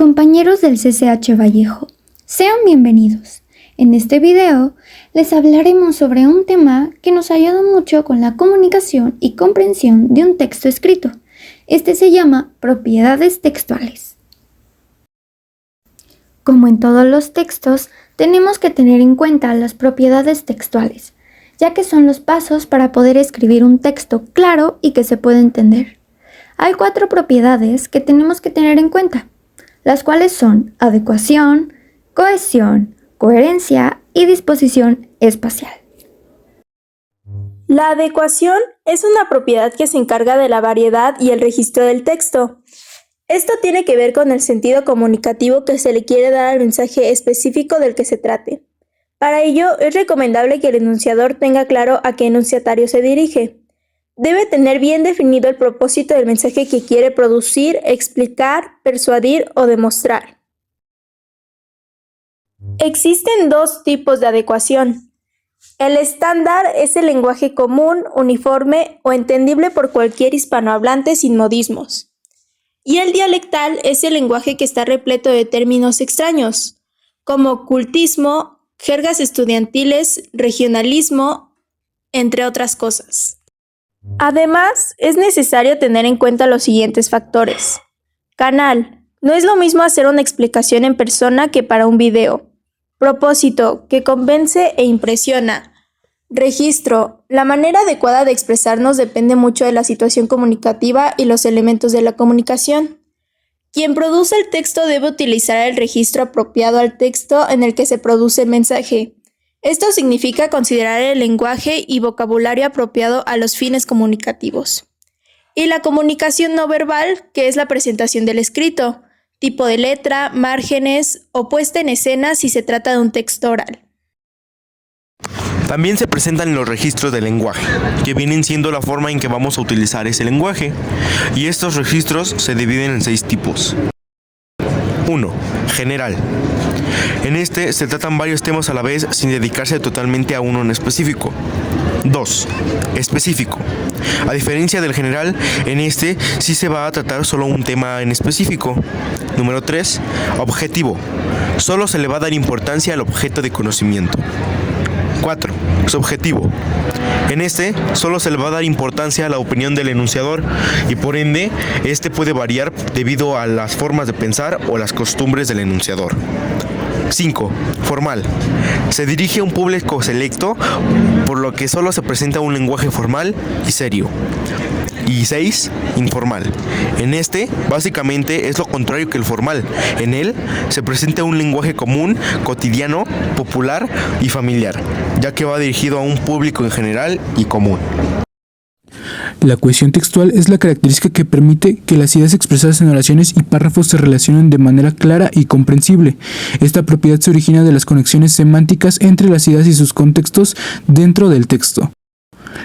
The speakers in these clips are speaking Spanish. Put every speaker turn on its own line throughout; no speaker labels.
Compañeros del CCH Vallejo, sean bienvenidos. En este video les hablaremos sobre un tema que nos ayuda mucho con la comunicación y comprensión de un texto escrito. Este se llama propiedades textuales. Como en todos los textos, tenemos que tener en cuenta las propiedades textuales, ya que son los pasos para poder escribir un texto claro y que se pueda entender. Hay 4 propiedades que tenemos que tener en cuenta, las cuales son adecuación, cohesión, coherencia y disposición espacial.
La adecuación es una propiedad que se encarga de la variedad y el registro del texto. Esto tiene que ver con el sentido comunicativo que se le quiere dar al mensaje específico del que se trate. Para ello, es recomendable que el enunciador tenga claro a qué enunciatario se dirige. Debe tener bien definido el propósito del mensaje que quiere producir, explicar, persuadir o demostrar. Existen 2 tipos de adecuación. El estándar es el lenguaje común, uniforme o entendible por cualquier hispanohablante sin modismos. Y el dialectal es el lenguaje que está repleto de términos extraños, como cultismo, jergas estudiantiles, regionalismo, entre otras cosas. Además, es necesario tener en cuenta los siguientes factores. Canal. No es lo mismo hacer una explicación en persona que para un video. Propósito, que convence e impresiona. Registro. La manera adecuada de expresarnos depende mucho de la situación comunicativa y los elementos de la comunicación. Quien produce el texto debe utilizar el registro apropiado al texto en el que se produce el mensaje. Esto significa considerar el lenguaje y vocabulario apropiado a los fines comunicativos. Y la comunicación no verbal, que es la presentación del escrito, tipo de letra, márgenes o puesta en escena si se trata de un texto oral.
También se presentan los registros del lenguaje, que vienen siendo la forma en que vamos a utilizar ese lenguaje, y estos registros se dividen en 6 tipos. 1. General. En este se tratan varios temas a la vez sin dedicarse totalmente a uno en específico. 2. Específico. A diferencia del general, en este sí se va a tratar solo un tema en específico. Número 3. Objetivo. Solo se le va a dar importancia al objeto de conocimiento. 4. Subjetivo. En este solo se le va a dar importancia a la opinión del enunciador y por ende este puede variar debido a las formas de pensar o las costumbres del enunciador. 5. Formal. Se dirige a un público selecto, por lo que solo se presenta un lenguaje formal y serio. Y 6. Informal. En este, básicamente, es lo contrario que el formal. En él se presenta un lenguaje común, cotidiano, popular y familiar, ya que va dirigido a un público en general y común.
La cohesión textual es la característica que permite que las ideas expresadas en oraciones y párrafos se relacionen de manera clara y comprensible. Esta propiedad se origina de las conexiones semánticas entre las ideas y sus contextos dentro del texto.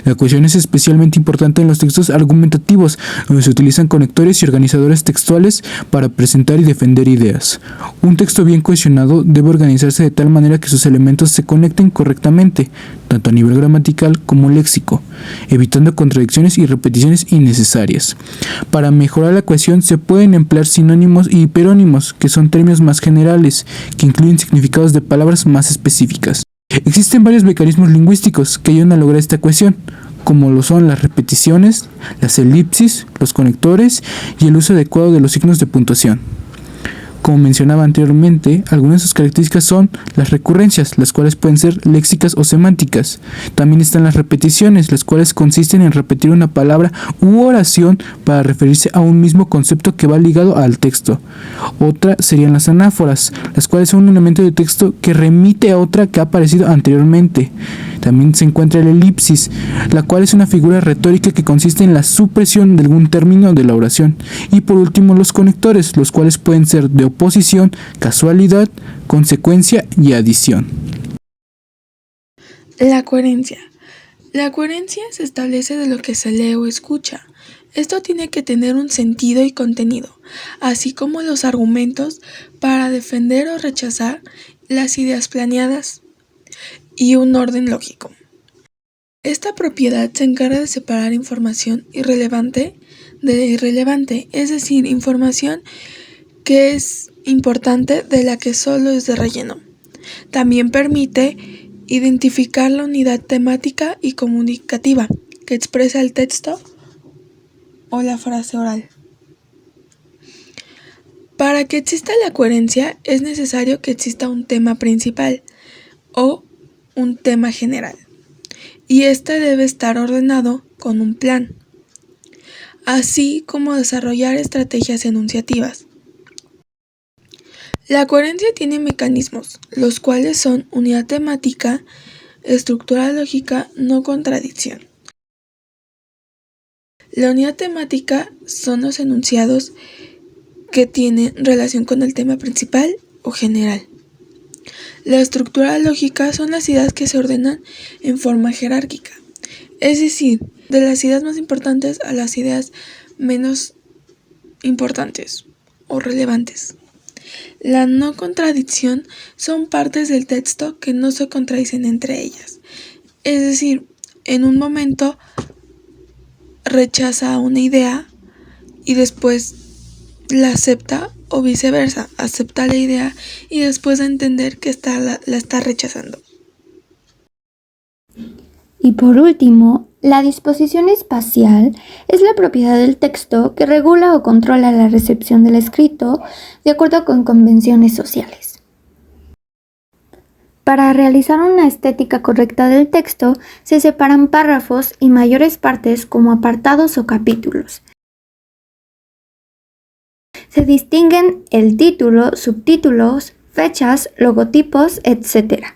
La cohesión es especialmente importante en los textos argumentativos, donde se utilizan conectores y organizadores textuales para presentar y defender ideas. Un texto bien cohesionado debe organizarse de tal manera que sus elementos se conecten correctamente, tanto a nivel gramatical como léxico, evitando contradicciones y repeticiones innecesarias. Para mejorar la cohesión se pueden emplear sinónimos y hiperónimos, que son términos más generales, que incluyen significados de palabras más específicas. Existen varios mecanismos lingüísticos que ayudan a lograr esta cohesión, como lo son las repeticiones, las elipsis, los conectores y el uso adecuado de los signos de puntuación. Como mencionaba anteriormente, algunas de sus características son las recurrencias, las cuales pueden ser léxicas o semánticas. También están las repeticiones, las cuales consisten en repetir una palabra u oración para referirse a un mismo concepto que va ligado al texto. Otra serían las anáforas, las cuales son un elemento de texto que remite a otra que ha aparecido anteriormente. También se encuentra la elipsis, la cual es una figura retórica que consiste en la supresión de algún término de la oración. Y por último los conectores, los cuales pueden ser de oposición, casualidad, consecuencia y adición.
La coherencia. La coherencia se establece de lo que se lee o escucha. Esto tiene que tener un sentido y contenido, así como los argumentos para defender o rechazar las ideas planeadas y un orden lógico. Esta propiedad se encarga de separar información irrelevante de irrelevante, es decir, información que es importante de la que solo es de relleno. También permite identificar la unidad temática y comunicativa que expresa el texto o la frase oral. Para que exista la coherencia es necesario que exista un tema principal o un tema general, y este debe estar ordenado con un plan, así como desarrollar estrategias enunciativas. La coherencia tiene mecanismos, los cuales son unidad temática, estructura lógica, no contradicción. La unidad temática son los enunciados que tienen relación con el tema principal o general. La estructura lógica son las ideas que se ordenan en forma jerárquica, es decir, de las ideas más importantes a las ideas menos importantes o relevantes. La no contradicción son partes del texto que no se contradicen entre ellas, es decir, en un momento rechaza una idea y después la acepta, o viceversa, acepta la idea y después de entender que la está rechazando.
Y por último, la disposición espacial es la propiedad del texto que regula o controla la recepción del escrito de acuerdo con convenciones sociales. Para realizar una estética correcta del texto, se separan párrafos y mayores partes como apartados o capítulos. Se distinguen el título, subtítulos, fechas, logotipos, etc.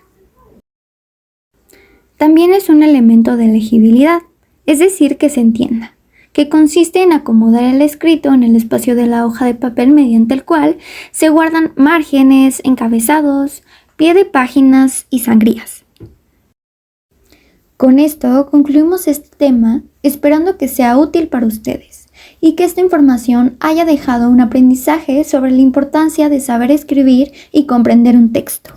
También es un elemento de legibilidad, es decir, que se entienda, que consiste en acomodar el escrito en el espacio de la hoja de papel mediante el cual se guardan márgenes, encabezados, pie de páginas y sangrías. Con esto concluimos este tema, esperando que sea útil para ustedes y que esta información haya dejado un aprendizaje sobre la importancia de saber escribir y comprender un texto.